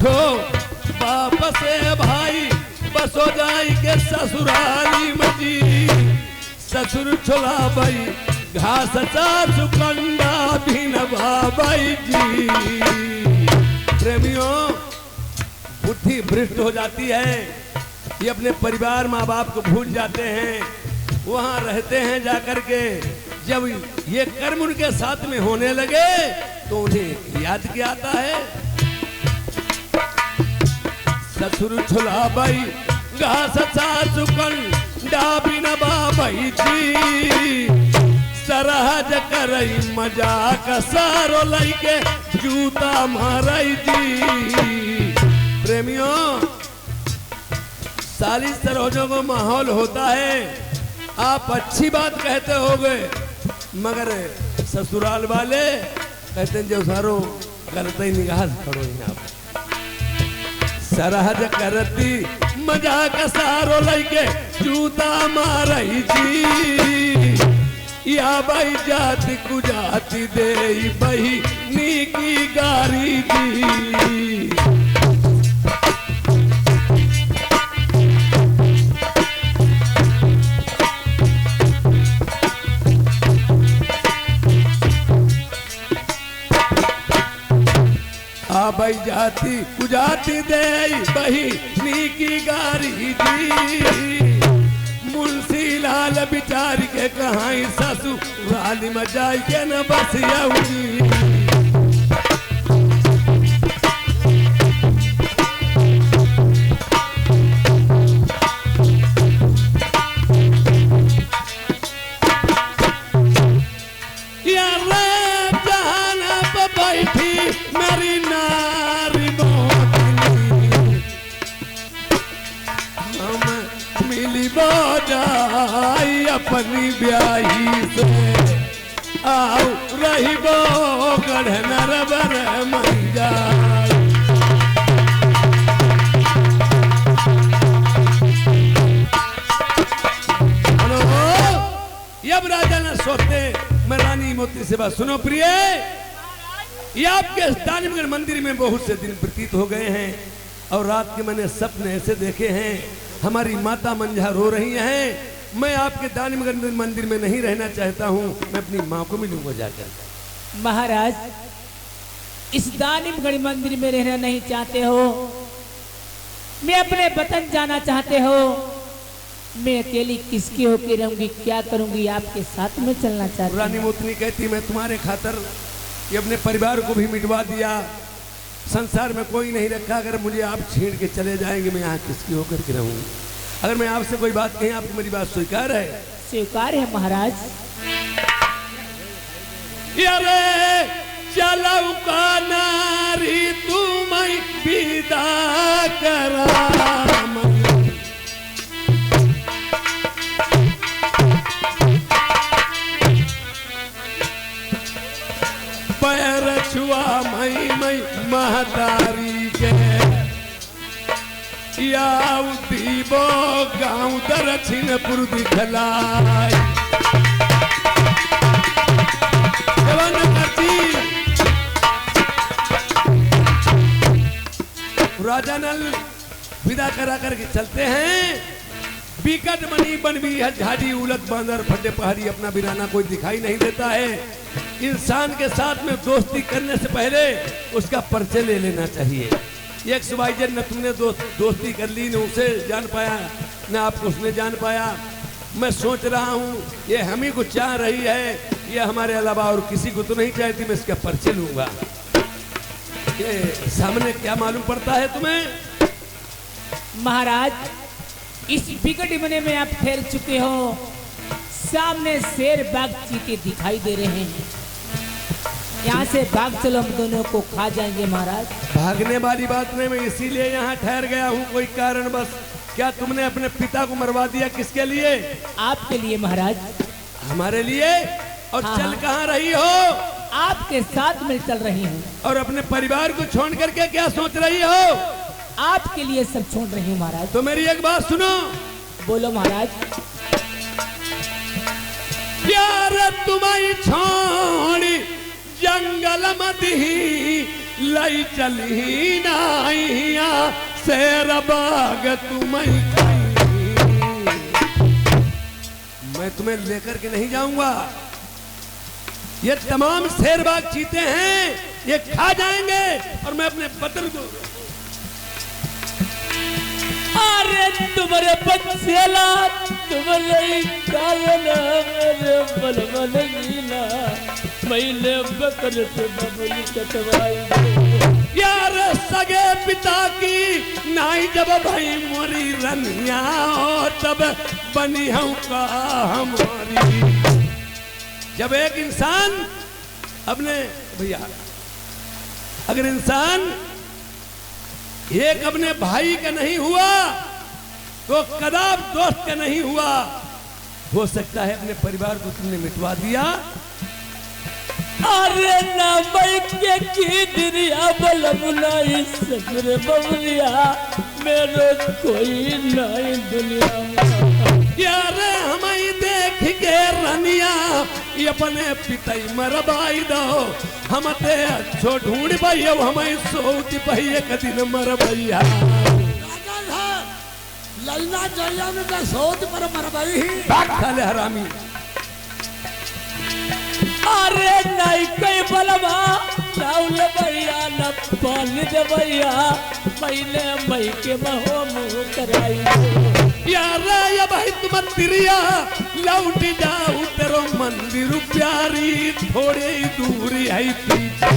उठो वापस भाई बसो जाई के ससुराली मजी ससुर छोला भाई घास चाचू कंडा भी नभा भाई जी। प्रेमियों बुद्धि भ्रष्ट हो जाती है, ये अपने परिवार माँ बाप को भूल जाते हैं, वहां रहते हैं जाकर के। जब ये कर्म उनके साथ में होने लगे तो उन्हें याद क्या आता है, ससुर छोला भाई घास चाचू कंडा भी नभा भाई जी सरहज करई मजाक सारो लइके जूता मारई जी। प्रेमियों साली सरोजों को माहौल होता है, आप अच्छी बात कहते होगे, मगर ससुराल वाले कहते हैं जो सारो गलत ही निगाह करो यहाँ सरहज करती मजाक सारो लइके जूता मारई जी या भाई जाति कुजाति दे बही नीकी गारी जी। आ भाई जाति कुजाति दे बही नीकी गारी जी मुंशी लाल बिचारी के कहाई ससुराल में जाई के न बसिया बैठी मेरी नारी मिली जाई अपनी ब्याही से आओ रही बो गढ़ नरबर मन जाई। अब राजा ने सोते मैं रानी मोती से बात सुनो प्रिय, ये आपके दानिमगढ़ मंदिर में बहुत से दिन व्यतीत हो गए हैं और रात के मैंने सपने ऐसे देखे हैं, हमारी माता मंझा रो रही हैं, मैं आपके दानिमगढ़ मंदिर में नहीं रहना चाहता हूं, मैं अपनी माँ को मिलूंगा जाकर। महाराज इस दानिमगढ़ मंदिर में रहना नहीं चाहते हो, मैं अपने वतन जाना चाहते हो, मैं अकेली किसकी होकर रहूंगी, क्या करूंगी, आपके साथ में चलना चाहती हूं। रानी मोतनी कहती मैं तुम्हारे खातर ये अपने परिवार को भी मिटवा दिया, संसार में कोई नहीं रखा, अगर मुझे आप छीन के चले जाएंगे मैं यहाँ किसकी होकर के रहूंगी। अगर मैं आपसे कोई बात कहीं आपको मेरी बात स्वीकार है? स्वीकार है महाराज। यारे चलाऊ का नारी तुम विदा करा पैर छुआ मई महतारी के या दीबो गाँव दक्षिणपुर दिखलाई। राजा नल विदा करा करके चलते हैं, बिकट मनी बनवी है झाड़ी उलट बांदर फटे पहाड़ी अपना बिराना कोई दिखाई नहीं देता है। इंसान के साथ में दोस्ती करने से पहले उसका परिचय ले लेना चाहिए। एक सुबाइजन न तुमने दोस्ती कर ली, न उसे जान पाया न आपको उसने जान पाया। मैं सोच रहा हूँ ये हम ही को चाह रही है, ये हमारे अलावा और किसी को तो नहीं चाहती, मैं इसका परिचय लूंगा। ये सामने क्या मालूम पड़ता है तुम्हें? महाराज इस बिकट बने में आप ठहर चुके हो, सामने शेर बाघ चीते दिखाई दे रहे हैं, यहाँ से भाग चलो, हम दोनों को खा जाएंगे। महाराज भागने वाली बात नहीं, मैं इसीलिए यहाँ ठहर गया हूँ कोई कारण बस। क्या तुमने अपने पिता को मरवा दिया? किसके लिए? आपके लिए महाराज। हमारे लिए? और हाँ, चल कहाँ रही हो? आपके साथ में चल रही हूँ। और अपने परिवार को छोड़ करके क्या सोच रही हो? आपके लिए सब छोड़ रही हूँ महाराज। तो मेरी एक बात सुनो। बोलो महाराज। प्यार तुम्हारी छोड़ी जंगल मधी लाई चली नाइया शेर बाग तुम्हें मैं तुम्हें लेकर के नहीं जाऊंगा। ये तमाम शेरबाग चीते हैं, ये खा जाएंगे और मैं अपने बदल को। अरे तुम्हारे बच्चेला तुम्हारे कारण मेरे बलबल नीला मैले बकर से बबली कटवाई। यार सगे पिता की नाई जब भाई मोरी रनिया तब बनी हूं का हमारी। जब एक इंसान अपने भैया अगर इंसान एक अपने भाई का नहीं हुआ तो कदाप दोस्त का नहीं हुआ। हो सकता है अपने परिवार को तुमने मिटवा दिया। अरे ना मैं की दुनिया बलबुलाई ससुर बबलिया मेरो कोई नहीं दुनिया में। यार हमें देख के रनिया ये अपने पिताई मरबाई दो हम ते अच्छो ढूंढ भैया हमें सोच भैया कदिन मर भैया लैला जया में का सोच पर मरबाई खाले हरामी। अरे नहीं कोई बलवा राउल भैया न पानी दे भैया पहले मई के महो मुँह कराई। यार या भाई तुम तिरिया लौट जाऊ तेरो मंदिर प्यारी थोड़ी दूरी है पीछे।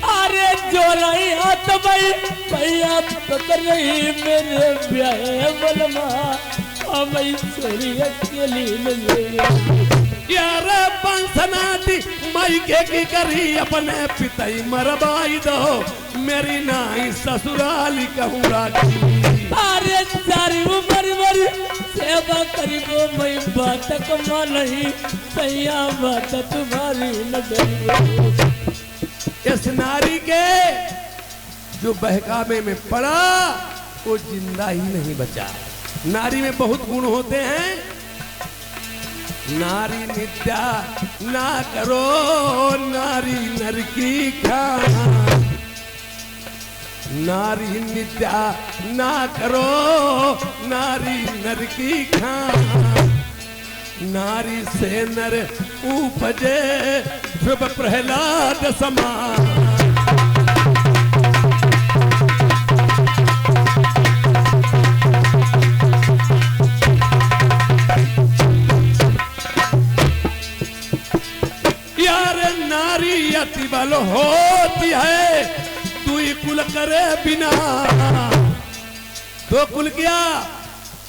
अरे जो रही हाथ भाई भैया पकड़ रही मेरे ब्याह बलमा हमें चोरी अकेली यार पंसनाटी माई के की करी अपने पिताई मरबाई दो मेरी नाई ससुराली कहूँ राखी। अरे सारी उम्र भर सेवा करीबो मैं बात कमा नहीं सैया बात तुम्हारी न। इस नारी के जो बहकावे में पड़ा वो जिंदा ही नहीं बचा। नारी में बहुत गुण होते हैं। नारी नित्या ना करो नारी नर की खाना। नारी नित्या ना करो नारी नर की खाना। नारी से नर उपजे ध्रुव प्रहलाद समान। नारी अति बल होती है दुई कुल करे बिना। दो कुल क्या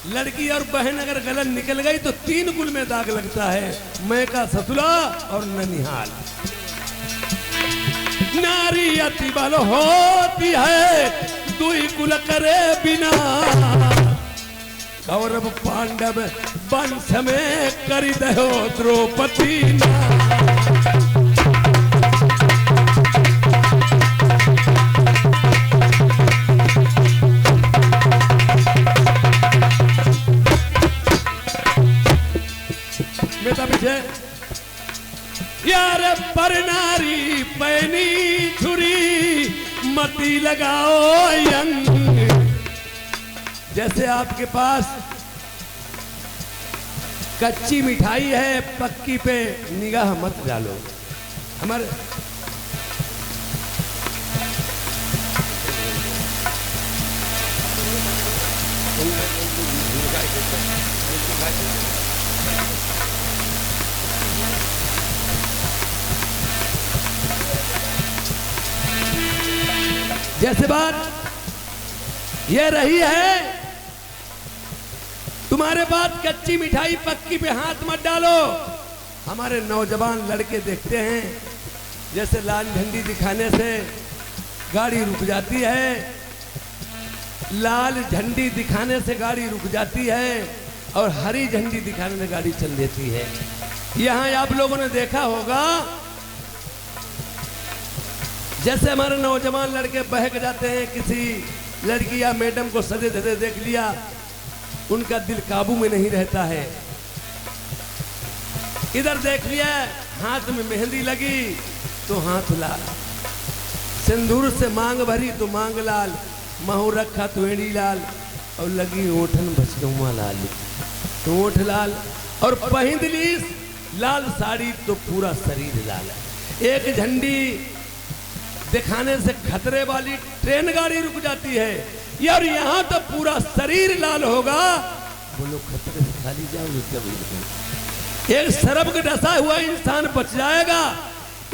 लड़की और बहन अगर गलत निकल गई तो 3 कुल में दाग लगता है। मैं का ससुरा और ननिहाल। नारी अति बल होती है दुई कुल करे बिना। कौरव पांडव वंश में करी दहो द्रौपदी ना। यार पर नारी पैनी छुरी मती लगाओ यंग। जैसे आपके पास कच्ची मिठाई है पक्की पे निगाह मत डालो। हमारे जैसे बात ये रही है तुम्हारे पास कच्ची मिठाई पक्की पे हाथ मत डालो। हमारे नौजवान लड़के देखते हैं जैसे लाल झंडी दिखाने से गाड़ी रुक जाती है। लाल झंडी दिखाने से गाड़ी रुक जाती है और हरी झंडी दिखाने से गाड़ी चल देती है। यहाँ आप लोगों ने देखा होगा जैसे हमारे नौजवान लड़के बहक जाते हैं, किसी लड़की या मैडम को सजे धजे देख लिया, उनका दिल काबू में नहीं रहता है। इधर देख लिया हाथ में मेहंदी लगी तो हाथ लाल, सिंदूर से मांग भरी तो मांग लाल, महू रखा तो एड़ी लाल, और लगी ओठन बचगुआ लाल, तो ओठ लाल, और पहिंद ली लाल साड़ी तो पूरा शरीर लाल। एक झंडी दिखाने से खतरे वाली ट्रेन गाड़ी रुक जाती है, यार यहाँ तो पूरा शरीर लाल होगा, बोलो खतरे से खाली जाओगे कभी। एक शराब का डसा हुआ इंसान बच जाएगा,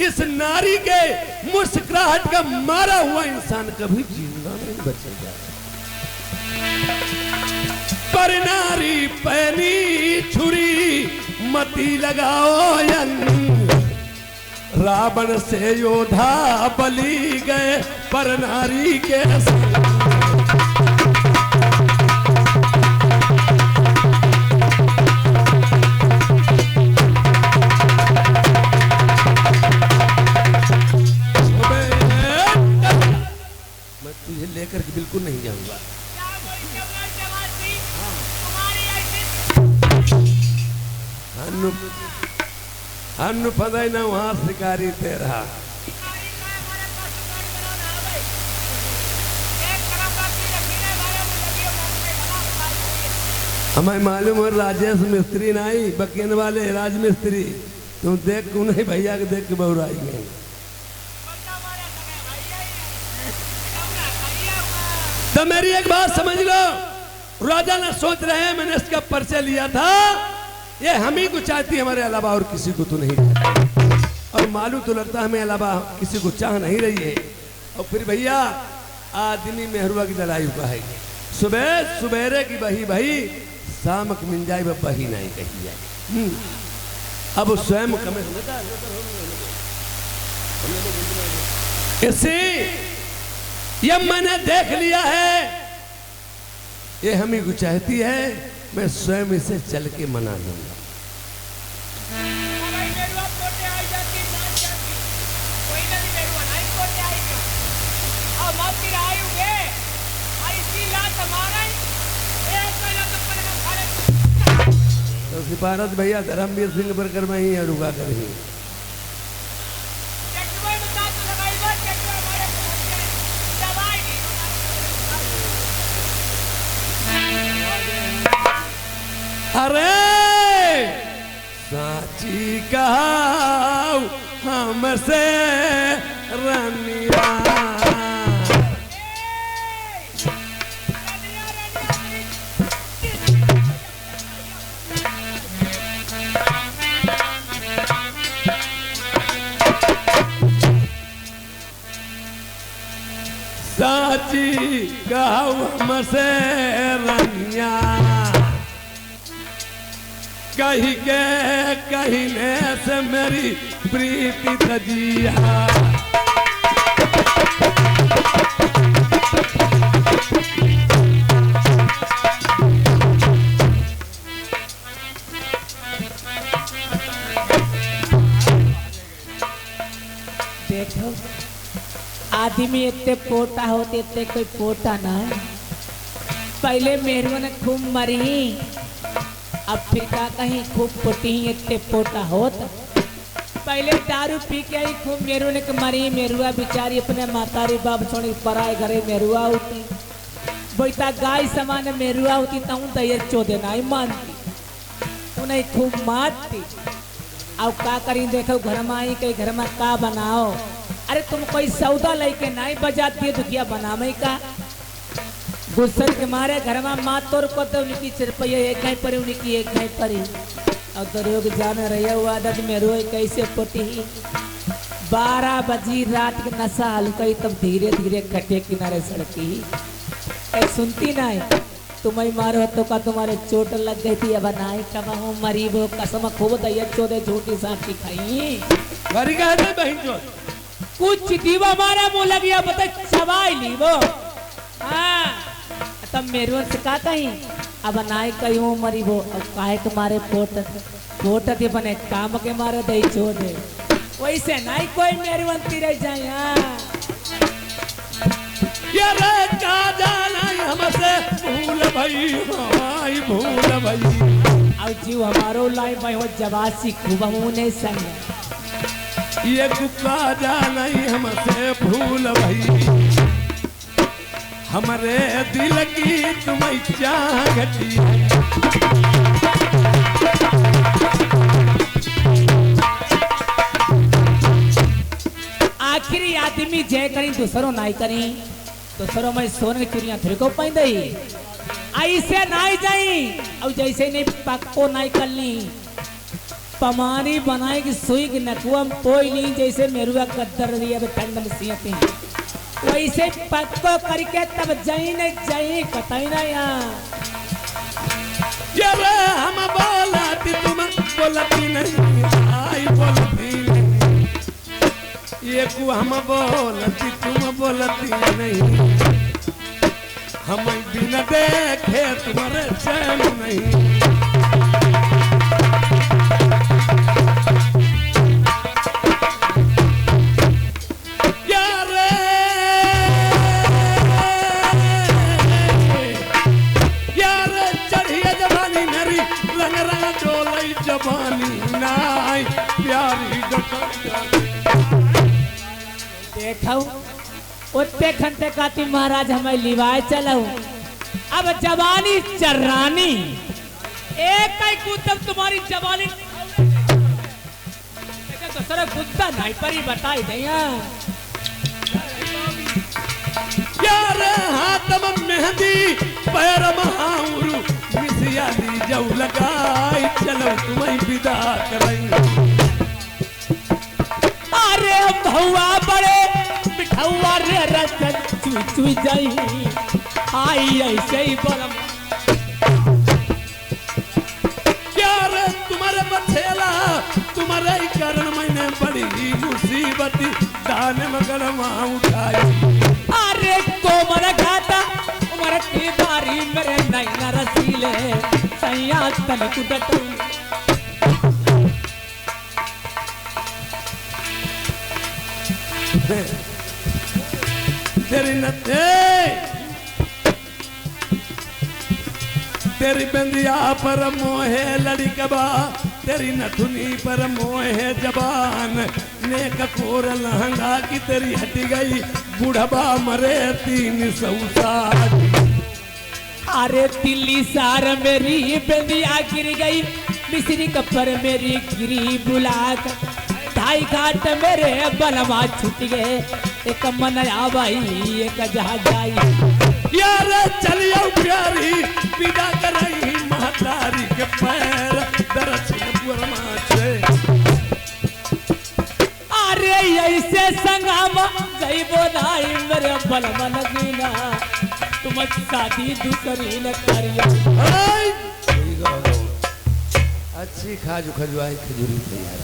इस नारी के मुस्कुराहट का मारा हुआ इंसान कभी जिंदा नहीं बचेगा। पर नारी पैनी छुरी मती लगाओ यंग, रावण से योधा बली गए पर नारी के संग। मैं तुझे लेकर के बिल्कुल नहीं जाऊंगा। हनु पदाई ना वहां शिकारी तेरा, हमें मालूम है राजेश मिस्त्री नहीं बकीन वाले राज मिस्त्री, तुम देख को नहीं भैया के देख के बहुराई गए। तो मेरी एक बात समझ लो, राजा ना सोच रहे हैं मैंने इसका परिचय लिया था, ये हम ही को चाहती हमारे अलावा और किसी को तो नहीं, और मालूम तो लगता हमें अलावा किसी को चाह नहीं रही है। और फिर भैया आदमी मेहरुआ की लड़ाई हुआ है, सुबह सुबेरे की बही बही शाम की मिल जाए बही नहीं कही जाए। अब स्वयं कमे इसी ये मैंने देख लिया है, ये हम ही को चाहती है, मैं स्वयं इसे चल के मना लूंगा। तो सिपारत भैया धर्मवीर सिंह पर में ही रुका कर ही। अरे साची कहा हमसे रनिया, साची कहा हमसे रनिया, कहीं के कहने से मेरी प्रीति तजिया। देखो आदमी इतने पोटा होते इतने कोई पोटा ना है, पहले मेहरुआ ने खूब मरी, अब फिर का कहीं खूब पोटी इतने पोटा होता। पहले दारू पी के ही खूब मेरू ने मरी, मेरुआ बेचारी अपने मातारी बाप छोड़ी पराए घरे मेरुआ होती, बैठा गाय समान मेरुआ होती तो दयर चोदे ना मानती, उन्हें खूब मारती। अब का करी देखो घर में आई कहीं घर में का बनाओ, अरे तुम कोई सौदा लेके नहीं बजाती दुखिया बनावे का, गुस्से के मारे घर में माँ तोड़ को तो उनकी रुपये एक नहीं पड़ी, उनकी एक नहीं पड़ी। और दरोग जाने रहे हुआ आदत में रोए कैसे पोटी, 12 बजी रात के नशा हल्का तब धीरे धीरे कटे किनारे सड़की, सुनती नहीं तुम्हें मारो तो का तुम्हारे चोट लग गई थी, अब नाई कमा हो मरी वो कसम खूब दैया चोदे झूठी सांप की खाई मरी का है बहन चोद, कुछ दीवा मारा मुँह लग गया बता चबाई ली वो। हाँ तब मेरे से का कहीं अब नाई कहीं वो मरी वो, अब काहे तुम्हारे पोट के बने काम के मारे दई चोदे, वैसे नहीं कोई मेहरवंती रह जाए। ये रे का जाना हमसे भूल भई, हाय भूल भई, अब जीव हमारो लाई भाई हो जवासी खूब मुने संग, ये कुका जा नहीं हमसे भूल भई, हमारे दिल की तुम्हें चाह घटी है। आखिरी आदमी जय करी दूसरों नाई करी, दूसरों में सोने की चूड़ियां थोड़ी को पहन दई, ऐसे नाई जाई और जैसे नहीं पक्को नाई कर ली, पमारी बनाए की सुई की नकुआ पोई ली, जैसे मेरुआ कद्दर दिया ठंड में सियती, वैसे पक्को करके तब जाई नहीं जाई कतई ना यहाँ। जब हम बोलाती तुम बोलती नहीं, आई बोलती नहीं, ये को हम बोलती तुम बोलती नहीं, हम बिना देखे तुम्हारे चैन नहीं। जवानी नाई प्यारी देखो उतने घंटे काती महाराज हमें लिवाए चलो, अब जवानी चर्रानी एक ही कुत्तब तुम्हारी जवानी तो सर कुत्ता नहीं परी बताई दिया यार हाथ में मेहंदी पैर महाउरू मिसिया दी जाऊ लगाई, चलो तुम्हें विदा करेंगे। अरे भौआ बड़े बिठौआ रे रतन चुई चुई जाई, आई ऐसे ही बलम यार तुम्हारे बछेला तुम्हारे ही कारण मैंने बड़ी मुसीबती दाने मगर वहां उठाई। अरे कोमल घाटा उमर की बारी मेरे नैना रसीले सैया तन कुदटू। तेरी नथे तेरी बंदिया पर मोहे लड़ी कबा, तेरी नथुनी पर मोहे जबान, नेक कोर लहंगा की तेरी हटी गई, बुढ़बा मरे 360। अरे दिल्ली सार मेरी बंदिया गिर गई, मिश्री कपर मेरी गिरी बुलाक, ढाई घाट मेरे बलवा छूट गए, एक मनया भाई एक जहा जाई। यार चलियो प्यारी विदा करई महतारी के पैर दर्शन पुरमा छे। अरे ऐसे संगम जइबो नाई मेरे बलवा नगीना, तुम शादी दूसरी न करियो। अच्छी खाजू खजवाई खजूरी तैयार।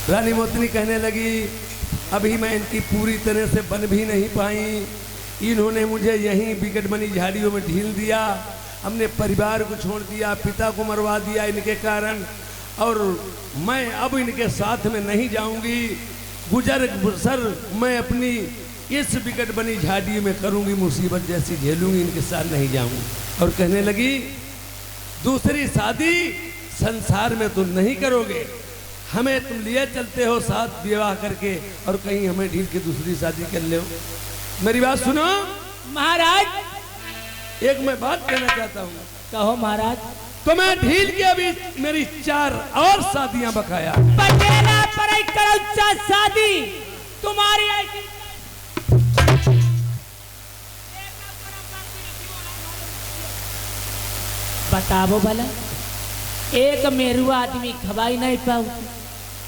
रानी मोतनी कहने लगी अभी मैं इनकी पूरी तरह से बन भी नहीं पाई, इन्होंने मुझे यहीं बिकटमनी झाड़ियों में ढील दिया, हमने परिवार को छोड़ दिया, पिता को मरवा दिया इनके कारण, और मैं अब इनके साथ में नहीं जाऊंगी, गुजर बसर मैं अपनी इस बिकटमनी झाड़ी में करूंगी, मुसीबत जैसी झेलूंगी, इनके साथ नहीं जाऊंगी। और कहने लगी दूसरी शादी संसार में तुम नहीं करोगे, हमें तुम लिए चलते हो साथ विवाह करके, और कहीं हमें ढील के दूसरी शादी कर ले। मेरी बात सुनो महाराज। एक मैं बात कहना चाहता हूँ। कहो महाराज। तो मैं ढील के अभी मेरी 4 और शादियां बकाया। पटेला पर शादी तुम्हारी ऐसी बताओ भला, एक मेरू आदमी खवाई नहीं पाऊ,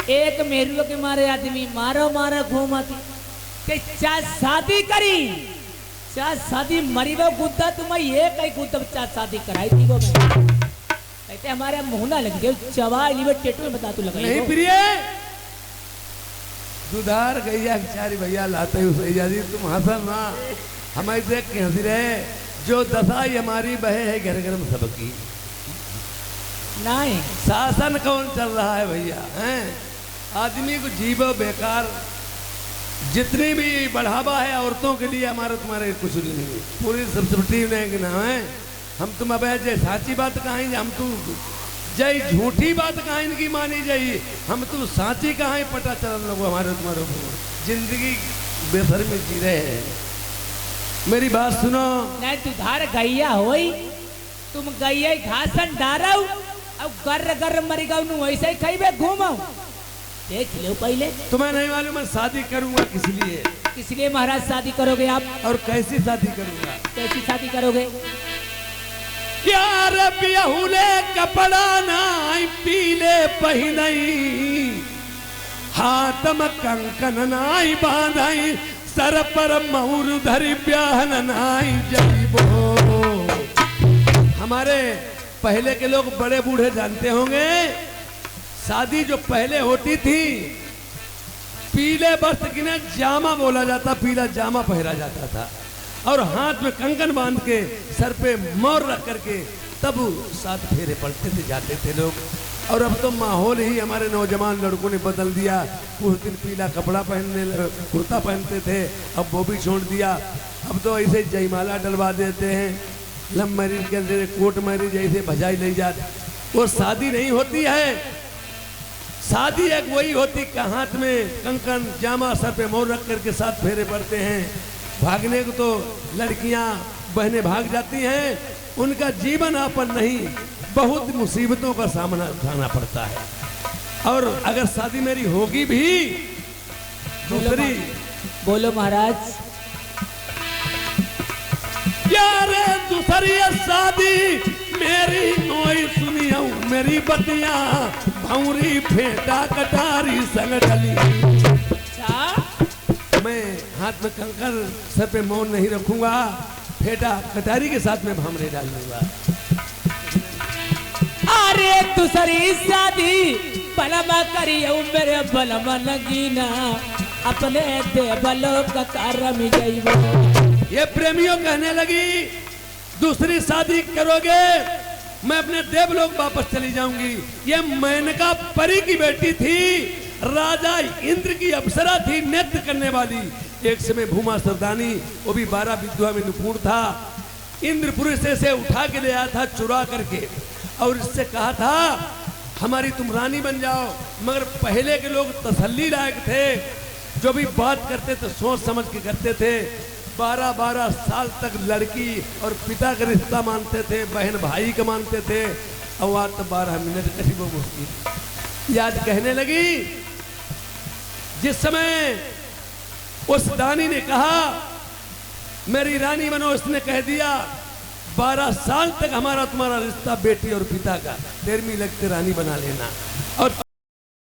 एक मेरू के मारे आदमी मारो मारो घूमती, चार शादी करी, चार शादी मरी वो गुद्दा तुम्हें ये कई गुद्दा चार शादी कराई थी वो मैं कहते हमारे मुंह ना लग गए चवाई ली टेटू में बता तू लगा नहीं प्रिय दुधार गैया चारी भैया लाते हुए जाती तुम हंसन ना हमारी देख के हंसी रहे, जो दशाई हमारी बहे है घर घर में सबकी। नहीं शासन कौन चल रहा है भैया हैं? आदमी को जीवो बेकार, जितनी भी बढ़ावा है औरतों के लिए हमारे तुम्हारे कुछ नहीं है, पूरी सब्सिडी नहीं ना है। हम तुम अब साची बात कहेंगे, हम तुम जय झूठी बात कहाँ इनकी मानी जाइए, हम तो साची कहाँ ही पता चल लोग हमारे तुम्हारे को जिंदगी बेसर में जी रहे हैं। मेरी बात सुनो। नहीं तू धार गैया होई, तुम गैया घासन डाराऊ अब गर्र गर्र मरी गऊ वैसे ही खइबे घूमाऊ। देख लो पहले। तुम्हें नहीं मालूम मैं शादी करूंगा किस लिए? किस लिए महाराज शादी करोगे आप? और कैसी शादी करूंगा? कैसी शादी करोगे? यार बिहुले कपड़ा नाई पीले पहिनई, हाथ में कंकन नाई बांधाई, सर पर मऊर धरी ब्याहन नाई जईबो। हमारे पहले के लोग बड़े बूढ़े जानते होंगे, शादी जो पहले होती थी पीले वस्त्र की ना जामा बोला जाता, पीला जामा पहरा जाता था और हाथ में कंकन बांध के सर पे मोर रख करके तब 7 फेरे पड़ते थे, जाते थे लोग। और अब तो माहौल ही हमारे नौजवान लड़कों ने बदल दिया। उस दिन पीला कपड़ा पहनने कुर्ता पहनते थे, अब वो भी छोड़ दिया। अब तो ऐसे जयमाला डलवा देते हैं, लव मैरिज के अंदर कोर्ट मैरिज ऐसे भजाई ले जाते। वो शादी नहीं होती है, शादी एक वही होती कि हाथ में कंकन जामा सर पे मोर रख करके 7 फेरे पड़ते हैं। भागने को तो लड़कियां बहनें भाग जाती हैं, उनका जीवन यापन नहीं, बहुत मुसीबतों का सामना उठाना पड़ता है। और अगर शादी मेरी होगी भी दूसरी, बोलो महाराज। यार दूसरी शादी मेरी नोई सुनियो मेरी बतिया, भौरी फेटा कटारी संग डली। मैं हाथ में कंकर सर पे मौन नहीं रखूंगा, फेटा कटारी के साथ में भामरे डाल दूंगा। अरे दूसरी शादी बलमा करियो मेरे बलमा नगीना, अपने देवलो का कारम जइबो। ये प्रेमियों कहने लगी दूसरी शादी करोगे मैं अपने देवलोक वापस चली जाऊंगी। ये मेनका परी की बेटी थी, राजा इंद्र की अप्सरा थी, नृत्य करने वाली। एक समय भूमा सरदानी, वो भी 12 विद्या में निपुण था, इंद्रपुरी से उठा के ले आया था चुरा करके और इससे कहा था हमारी तुम रानी बन जाओ। मगर पहले के लोग तसल्ली लायक थे, जो भी बात करते थे सोच समझ के करते थे। 12-12 साल तक लड़की और पिता का रिश्ता मानते थे, बहन भाई का मानते थे। और आज तो 12 मिनट करीब मुश्किल। याद कहने लगी जिस समय उस दानी ने कहा मेरी रानी बनो, उसने कह दिया 12 साल तक हमारा तुम्हारा रिश्ता बेटी और पिता का, 13वीं लगते रानी बना लेना। और